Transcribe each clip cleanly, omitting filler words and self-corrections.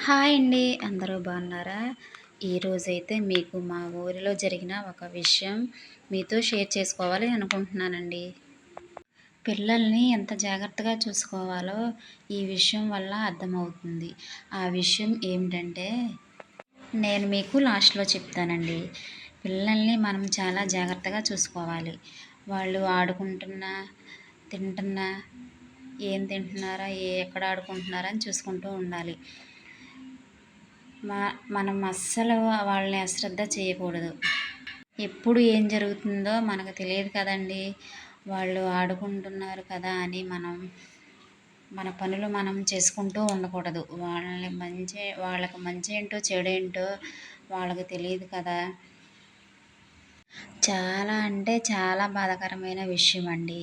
Hi అండి. అందరూ బాగున్నారా? ఈరోజైతే మీకు మా ఊరిలో జరిగిన ఒక విషయం మీతో షేర్ చేసుకోవాలి అనుకుంటున్నానండి. పిల్లల్ని ఎంత జాగ్రత్తగా చూసుకోవాలో ఈ విషయం వల్ల అర్థమవుతుంది. ఆ విషయం ఏమిటంటే నేను మీకు లాస్ట్‌లో చెప్తానండి. పిల్లల్ని మనం చాలా జాగ్రత్తగా చూసుకోవాలి. వాళ్ళు ఆడుకుంటున్నా, తింటున్నా, ఏం తింటున్నారా, ఎక్కడ ఆడుకుంటున్నారా అని చూసుకుంటూ ఉండాలి. మనం అస్సలు వాళ్ళని అశ్రద్ధ చేయకూడదు. ఎప్పుడు ఏం జరుగుతుందో మనకు తెలియదు కదండీ. వాళ్ళు ఆడుకుంటున్నారు కదా అని మన పనులు మనం చేసుకుంటూ ఉండకూడదు. వాళ్ళకి మంచి ఏంటో చెడేంటో వాళ్ళకి తెలియదు కదా. చాలా అంటే చాలా బాధాకరమైన విషయం అండి.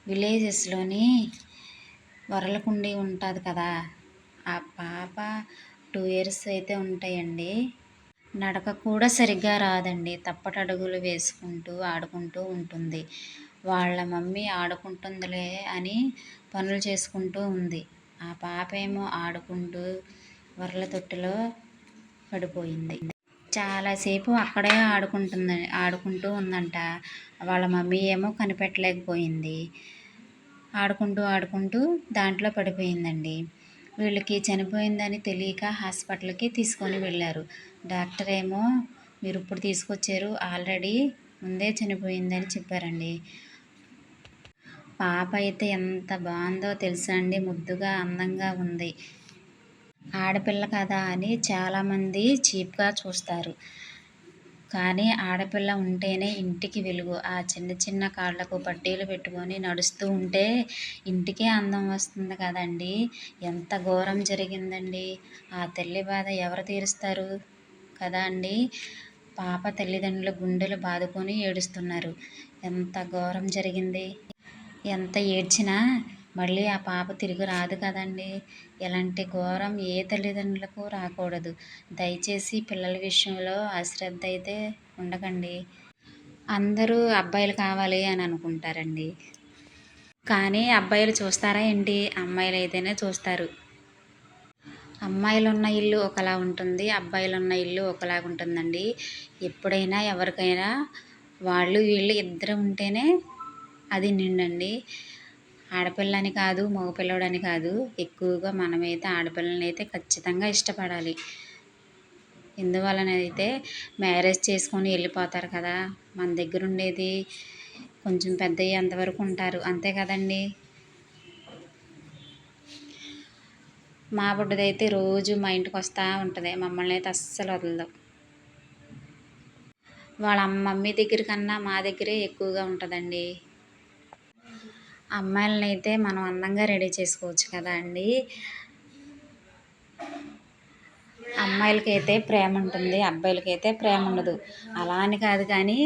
విలేజెస్‌లోని వరలకుండి ఉంటుంది కదా, ఆ పాప 2 ఇయర్స్ అయితే ఉంటాయండి. నడక కూడా సరిగ్గా రాదండి. తప్పటడుగులు వేసుకుంటూ ఆడుకుంటూ ఉంటుంది. వాళ్ళ మమ్మీ ఆడుకుంటుందిలే అని పనులు చేసుకుంటూ ఉంది. ఆ పాప ఏమో ఆడుకుంటూ వరల తొట్టిలో పడిపోయింది. చాలాసేపు అక్కడే ఆడుకుంటూ ఉందంట. వాళ్ళ మమ్మీ ఏమో కనిపెట్టలేకపోయింది. ఆడుకుంటూ దాంట్లో పడిపోయిందండి. వీళ్ళకి చనిపోయిందని తెలియక హాస్పిటల్‌కి తీసుకొని వెళ్ళారు. డాక్టర్ ఏమో మీరు ఇప్పుడు తీసుకొచ్చారు, ఆల్రెడీ ముందే చనిపోయిందని చెప్పారండి. పాప అయితే ఎంత బాగుందో తెలుసా అండి. ముద్దుగా అందంగా ఉంది. ఆడపిల్ల కదా అని చాలామంది చీప్‌గా చూస్తారు. కానీ ఆడపిల్ల ఉంటేనే ఇంటికి వెలుగు. ఆ చిన్న చిన్న కాళ్ళకు పట్టీలు పెట్టుకొని నడుస్తూ ఉంటే ఇంటికే అందం వస్తుంది కదండీ. ఎంత ఘోరం జరిగిందండి. ఆ తల్లి బాధ ఎవరు తీరుస్తారు కదా అండి. పాప తల్లిదండ్రుల గుండెలు బాదుకొని ఏడుస్తున్నారు. ఎంత ఘోరం జరిగింది. ఎంత ఏడ్చినా మళ్ళీ ఆ పాప తిరిగి రాదు కదండీ. ఇలాంటి ఘోరం ఏ తల్లిదండ్రులకు రాకూడదు. దయచేసి పిల్లల విషయంలో అశ్రద్ధ అయితే ఉండకండి. అందరూ అబ్బాయిలు కావాలి అని అనుకుంటారండి. కానీ అబ్బాయిలు చూస్తారా ఏంటి? అమ్మాయిలు అయితేనే చూస్తారు. అమ్మాయిలున్న ఇల్లు ఒకలా ఉంటుంది, అబ్బాయిలున్న ఇల్లు ఒకలాగా ఉంటుందండి. ఎప్పుడైనా ఎవరికైనా వాళ్ళు వీళ్ళు ఇద్దరు ఉంటేనే అది నిండండి. ఆడపిల్లని కాదు, మగపిల్లోడని కాదు, ఎక్కువగా మనమైతే ఆడపిల్లలనైతే ఖచ్చితంగా ఇష్టపడాలి. ఎందువలనైతే మ్యారేజ్ చేసుకొని వెళ్ళిపోతారు కదా. మన దగ్గర ఉండేది కొంచెం పెద్దయ్యేంత వరకు ఉంటారు, అంతే కదండి. మా బుడ్డదైతే రోజు మా ఇంటికి వస్తూ ఉంటుంది. మమ్మల్ని అయితే అస్సలు వదలదు. వాళ్ళ మమ్మీ దగ్గర కన్నా మా దగ్గరే ఎక్కువగా ఉంటుందండి. అమ్మాయిలనైతే మనం అందంగా రెడీ చేసుకోవచ్చు కదా అండి. అమ్మాయిలకైతే ప్రేమ ఉంటుంది, అబ్బాయిలకైతే ప్రేమ ఉండదు. అలా అని కాదు కానీ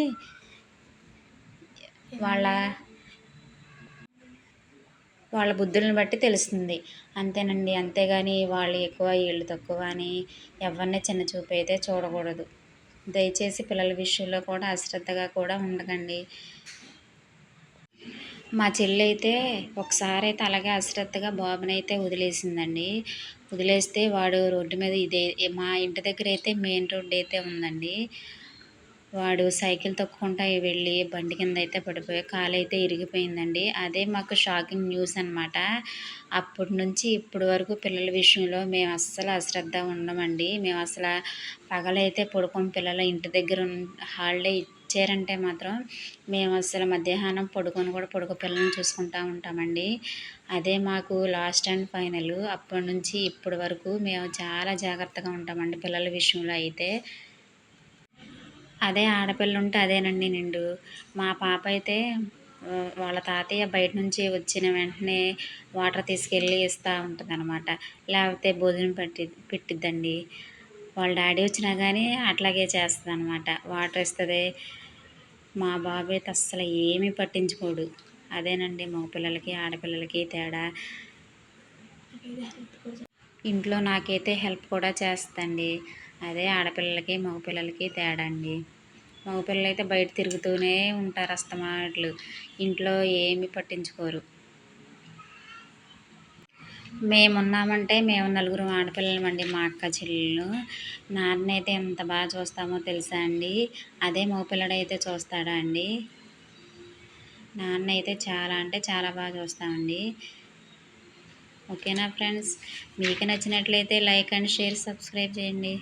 వాళ్ళ బుద్ధులను బట్టి తెలుస్తుంది, అంతేనండి. అంతేగాని వాళ్ళు ఎక్కువ వీళ్ళు తక్కువ అని ఎవరిని చిన్న చూపు అయితే చూడకూడదు. దయచేసి పిల్లల విషయంలో కూడా అశ్రద్ధగా కూడా ఉండకండి. మా చెల్లి అయితే ఒకసారి అయితే అలాగే అశ్రద్ధగా బాబునైతే వదిలేసిందండి. వదిలేస్తే వాడు రోడ్డు మీద మా ఇంటి దగ్గర అయితే మెయిన్ రోడ్ అయితే ఉందండి. వాడు సైకిల్ తొక్కుకుంటా వెళ్ళి బండి కింద అయితే పడిపోయి కాలైతే ఇరిగిపోయిందండి. అదే మాకు షాకింగ్ న్యూస్ అనమాట. అప్పటి నుంచి ఇప్పటి వరకు పిల్లల విషయంలో మేము అస్సలు అశ్రద్ధ ఉండమండి. మేము అసలు పగలైతే పడుకోము. పిల్లల ఇంటి దగ్గర హాలిడే ఇచ్చారంటే మాత్రం మేము అసలు మధ్యాహ్నం పడుకొని కూడా పిల్లల్ని చూసుకుంటూ ఉంటామండి. అదే మాకు లాస్ట్ అండ్ ఫైనల్. అప్పటి నుంచి ఇప్పటి వరకు మేము చాలా జాగ్రత్తగా ఉంటామండి పిల్లల విషయంలో అయితే. అదే ఆడపిల్ల ఉంటే అదేనండి నిండు. మా పాప అయితే వాళ్ళ తాతయ్య బయట నుంచి వచ్చిన వెంటనే వాటర్ తీసుకెళ్ళి ఇస్తూ ఉంటుందన్నమాట. లేకపోతే భోజనం పెట్టిద్దండి. వాళ్ళ డాడీ వచ్చినా కానీ అట్లాగే చేస్తుందన్నమాట. వాటర్ ఇస్తుంది. మా బాబు అయితే అస్సలు ఏమీ పట్టించుకోడు. అదేనండి మగపిల్లలకి ఆడపిల్లలకి తేడా. ఇంట్లో నాకైతే హెల్ప్ కూడా చేస్తుందండి. అదే ఆడపిల్లలకి మగపిల్లలకి తేడా అండి. మగపిల్లలు అయితే బయట తిరుగుతూనే ఉంటారు అస్తమాట్లు. ఇంట్లో ఏమీ పట్టించుకోరు. మేమున్నామంటే మేము నలుగురం ఆడపిల్లలమండి మా అక్క చెల్లెళ్ళు. నాన్నైతే ఎంత బాగా చూస్తామో తెలుసా అండి. అదే మగపిల్లాడైతే చూస్తాడా అండి. నాన్నైతే చాలా అంటే చాలా బాగా చూస్తామండి. ఓకేనా ఫ్రెండ్స్, మీకు నచ్చినట్లయితే లైక్ అండ్ షేర్ సబ్స్క్రైబ్ చేయండి.